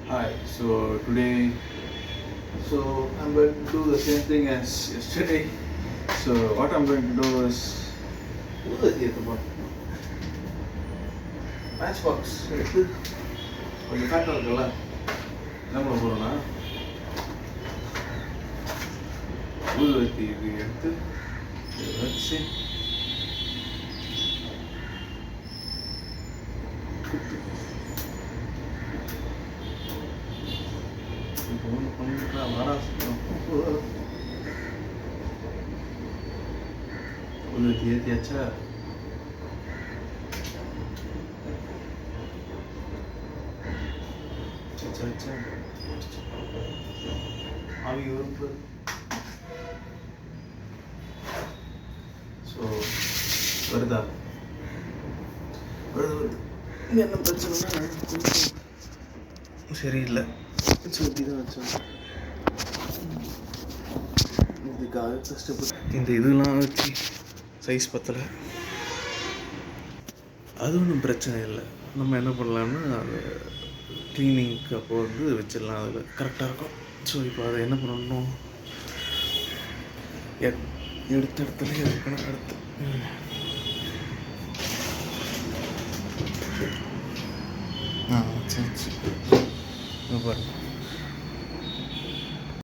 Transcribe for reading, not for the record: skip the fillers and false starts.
Hi, so today, I'm going to do the same thing as yesterday. So what I'm going to do is, match box எடுத்து கொஞ்சம் ஃபேட்டாக இருக்குல்ல, என்ன பண்ண போகிறோன்னா ஊதுவத்தி இது எடுத்து இதை வச்சு இப்போ ஒன்று பண்ணிட்டு வாடா ஊதுவத்தி ஏற்றியாச்சா? ஆவி உறுப்பு. ஸோ வருதா? வருது. என்ன பிரச்சனைனா கொஞ்சம் சரியில்லை. சொல்லி தான் வச்சோம். இதுக்காக கஷ்டப்பட்டு இந்த இதெல்லாம் வச்சு சைஸ் பத்தலை. அது ஒன்றும் பிரச்சனை இல்லை. நம்ம என்ன பண்ணலாம்னா அதை க்ளீனிங்க்கு அப்போ வச்சிடலாம். அதில் கரெக்டாக இருக்கும். ஸோ இப்போ அதை என்ன பண்ணணும், எடுத்த இடத்துல இருக்கணும். அடுத்து சரி பாருங்க.